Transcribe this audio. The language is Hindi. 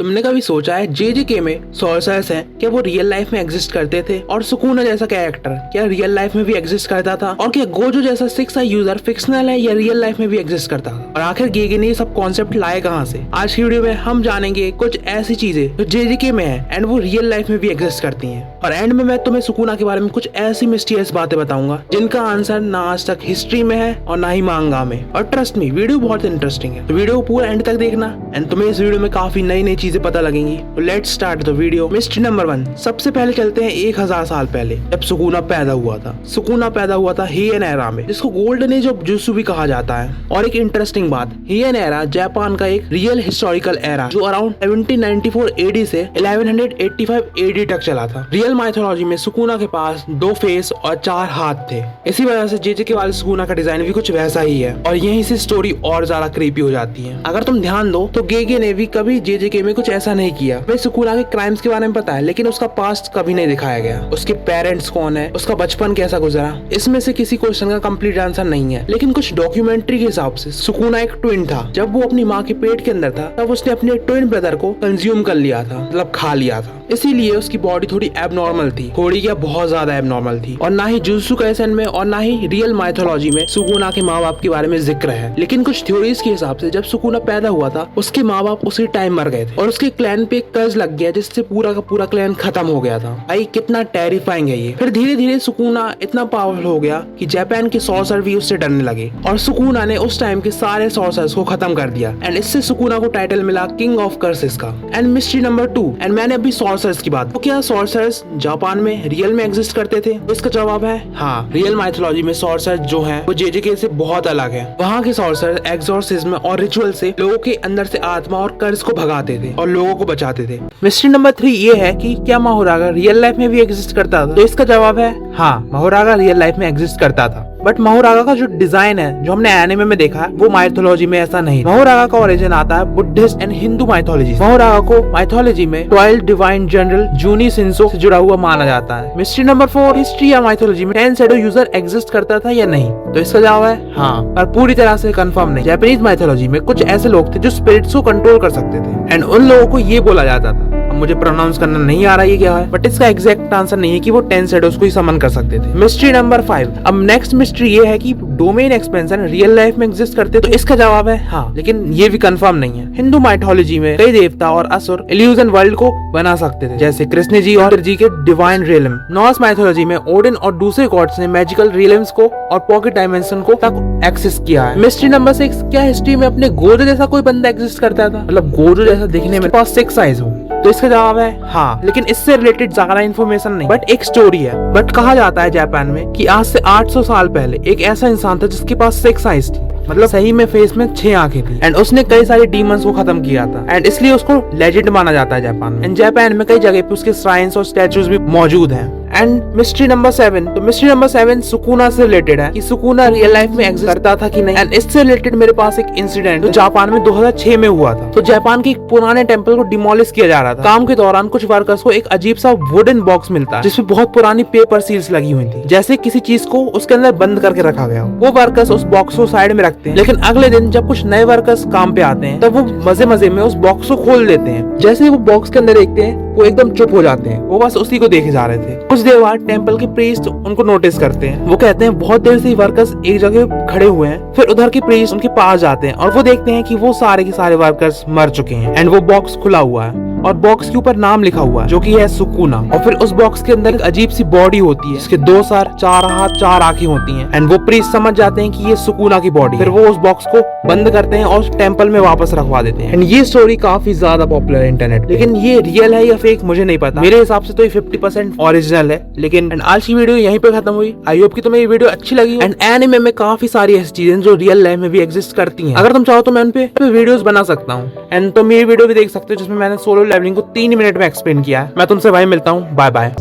तुमने कभी सोचा है जेजेके में सोर्सर्स हैं, क्या वो रियल लाइफ में एग्जिस्ट करते थे? और सुकुना जैसा कैरेक्टर क्या रियल लाइफ में भी एग्जिस्ट करता था? और क्या गोजो जैसा 6 यूजर फिक्शनल है या रियल लाइफ में भी एग्जिस्ट करता था? और आखिर गेगे ने ये सब कॉन्सेप्ट लाए कहाँ से? आज की वीडियो में हम जानेंगे कुछ ऐसी चीजें जो जेजेके में है एंड वो रियल लाइफ में भी एग्जिस्ट करती हैं। और एंड में मैं तुम्हें सुकुना के बारे में कुछ ऐसी मिस्टीरियस बातें बताऊंगा जिनका आंसर ना आज तक हिस्ट्री में है और ना ही मांगा में। और ट्रस्ट मी, वीडियो बहुत इंटरेस्टिंग है, तो वीडियो को पूरा एंड तक देखना एंड तुम्हें इस वीडियो में काफी नई नई चीजें पता लगेंगी। तो let's start the video. Mystery number 1, सबसे पहले चलते हैं 1000 साल पहले, जब सुकुना पैदा हुआ था। सुकुना पैदा हुआ था हेयन एरा में, जिसको गोल्डन एज ऑफ जुजुत्सु भी कहा जाता है। और एक इंटरेस्टिंग बात, हेयन एरा जापान का एक रियल हिस्टोरिकल एरा जो अराउंड 1794 एडी से 1185 एडी तक चला था। रियल माइथोलॉजी में सुकुना के पास 2 फेस और 4 हाथ थे। इसी वजह से जेजेके वाले सुकुना का डिजाइन भी कुछ वैसा ही है और यहीं से स्टोरी और ज्यादा क्रीपी हो जाती है। अगर तुम ध्यान दो तो गेगे ने भी कभी जेजेके में कुछ ऐसा नहीं किया। हमें सुकुना के क्राइम्स के बारे में पता है, लेकिन उसका पास्ट कभी नहीं दिखाया गया। उसके पेरेंट्स कौन है, उसका बचपन कैसा गुजरा, इसमें से किसी क्वेश्चन का कंप्लीट आंसर नहीं है। लेकिन कुछ डॉक्यूमेंट्री के हिसाब से सुकुना एक ट्विन था। जब वो अपनी माँ के पेट के अंदर था तब उसने अपने ट्विन ब्रदर को कंज्यूम कर लिया था, मतलब खा लिया था। इसीलिए उसकी बॉडी थोड़ी एबनॉर्मल थी, थोड़ी क्या बहुत ज्यादा एबनॉर्मल थी। और ना ही जुजुत्सु काइसेन में और ना ही रियल माइथोलॉजी में सुकुना के माँ बाप के बारे में जिक्र है। लेकिन कुछ थ्योरीज के हिसाब से जब सुकुना पैदा हुआ था उसके माँ बाप उसी टाइम मर गए थे और उसके क्लैन पे एक कर्ज लग गया जिससे पूरा का पूरा क्लैन खत्म हो गया था। भाई कितना टेरिफाइंग है ये। फिर धीरे धीरे सुकुना इतना पावरफुल हो गया कि जापान के सॉर्सर भी उससे डरने लगे और सुकुना ने उस टाइम के सारे सॉर्सर्स को खत्म कर दिया एंड इससे सुकुना को टाइटल मिला किंग ऑफ कर्सेस का। एंड मिस्ट्री नंबर 2, एंड मैंने अभी सॉर्सर्स की बात, तो क्या सॉर्सर्स जापान में रियल में एग्जिस्ट करते थे? तो इसका जवाब है हाँ। रियल माइथोलॉजी में सॉर्सर्स जो हैं वो जेजेके से बहुत अलग है। वहाँ के सॉर्सर्स एक्सोर्सिज्म और रिचुअल से लोगों के अंदर से आत्मा और कर्ज को भगाते थे और लोगों को बचाते थे। मिस्ट्री नंबर 3 ये है कि क्या माहोरागा रियल लाइफ में भी एग्जिस्ट करता था? तो इसका जवाब है हाँ, माहोरागा रियल लाइफ में एग्जिस्ट करता था। बट माहोरागा का जो डिजाइन है जो हमने एनिमे में देखा है वो माइथोलॉजी में ऐसा नहीं। माहोरागा का ओरिजिन आता है बुद्धिस्ट एंड हिंदू माइथोलॉजी। माहोरागा को माइथोलॉजी में 12 डिवाइन जनरल जूनी सिंसो से जुड़ा हुआ माना जाता है। मिस्ट्री नंबर 4, हिस्ट्री या माइथोलॉजी में 10 शैडो यूजर एग्जिस्ट करता था या नहीं? तो इसका जवाब है हाँ, पर पूरी तरह से कंफर्म नहीं। जापानीज माइथोलॉजी में कुछ ऐसे लोग थे जो स्पिरिट्स को कंट्रोल कर सकते थे एंड उन लोगों को ये बोला जाता था, अब मुझे प्रोनाउंस करना नहीं आ रहा है क्या है, बट इसका एग्जैक्ट आंसर नहीं है कि वो 10 शैडोज को ही समन कर सकते थे। मिस्ट्री नंबर 5, अब नेक्स्ट मिस्ट्री ये है कि डोमेन एक्सपेंशन रियल लाइफ में एग्जिस्ट करते? तो इसका जवाब है हाँ, लेकिन ये भी कंफर्म नहीं है। हिंदू माइथोलॉजी में कई देवता और असुर इल्यूजन वर्ल्ड को बना सकते थे, जैसे कृष्ण जी और जी के डिवाइन रियलम। नॉर्स माइथोलॉजी में ओडिन और दूसरे गॉड्स ने मैजिकल रियलम्स को और पॉकेट डायमेंशन को तक एक्सेस किया है। मिस्ट्री नंबर 6, क्या हिस्ट्री में अपने गोजो जैसा कोई बंदा एग्जिस्ट करता था, मतलब गोजो जैसा दिखने में, पास 6 आइज हो? तो इसका जवाब है हाँ, लेकिन इससे रिलेटेड ज्यादा इन्फॉर्मेशन नहीं, बट एक स्टोरी है। बट कहा जाता है जापान में कि आज से 800 साल पहले एक ऐसा इंसान था जिसके पास 6 आइज थी, मतलब सही में फेस में 6 आंखें थी एंड उसने कई सारे डीमंस को खत्म किया था एंड इसलिए उसको लेजेंड माना जाता है जापान में। एंड जापान में कई जगह पे उसके श्राइन्स और स्टैचूज भी मौजूद हैं। एंड मिस्ट्री नंबर 7, तो मिस्ट्री नंबर 7 सुकुना से रिलेटेड है कि सुकुना रियल लाइफ में एग्जिस्ट करता था कि नहीं। एंड इससे रिलेटेड मेरे पास एक इंसिडेंट जो जापान में 2006 में हुआ था। तो जापान के एक पुराने टेम्पल को डिमोलिश किया जा रहा था। काम के दौरान कुछ वर्कर्स को एक अजीब सा वुडन बॉक्स मिलता है जिसमें बहुत पुरानी पेपर सील्स लगी हुई थी, जैसे किसी चीज को उसके अंदर बंद करके रखा गया हो। वो वर्कर्स उस बॉक्स को साइड में रखते हैं, लेकिन अगले दिन जब कुछ नए वर्कर्स काम पे आते हैं तब वो मजे मजे में उस बॉक्स को खोल देते हैं। जैसे ही वो बॉक्स के अंदर देखते हैं वो एकदम चुप हो जाते हैं, वो बस उसी को देखे जा रहे थे। कुछ देर बाद टेम्पल के प्रीस्ट उनको नोटिस करते हैं। वो कहते हैं बहुत देर से वर्कर्स एक जगह खड़े हुए हैं। फिर उधर के प्रीस्ट उनके पास जाते हैं और वो देखते हैं कि वो सारे के सारे वर्कर्स मर चुके हैं एंड वो बॉक्स खुला हुआ है और बॉक्स के ऊपर नाम लिखा हुआ है जो कि है सुकुना। और फिर उस बॉक्स के अंदर एक अजीब सी बॉडी होती है जिसके 2 सर, 4 हाथ, 4 आंखें होती हैं एंड वो प्रीस्ट समझ जाते हैं कि ये सुकुना की बॉडी। फिर वो उस बॉक्स को बंद करते हैं और टेम्पल में वापस रखवा देते हैं। एंड ये स्टोरी काफी ज्यादा पॉपुलर है इंटरनेट, लेकिन ये रियल है या फेक मुझे नहीं पता। मेरे हिसाब से तो ये 50% ओरिजिनल है। लेकिन एंड आज की वीडियो यहीं पे खत्म हुई। आई होप कि तुम्हें ये वीडियो अच्छी लगी। एंड एनिमे में काफी सारी ऐसी चीजें जो रियल लाइफ में भी एग्जिस्ट करती हैं। अगर तुम चाहो तो मैं उन पे वीडियोस बना सकता हूँ एंड तुम ये वीडियो भी देख सकते हो जिसमें मैंने सोलो लेवलिंग को 3 मिनट में एक्सप्लेन किया है। मैं तुमसे भाई मिलता हूँ, बाय बाय।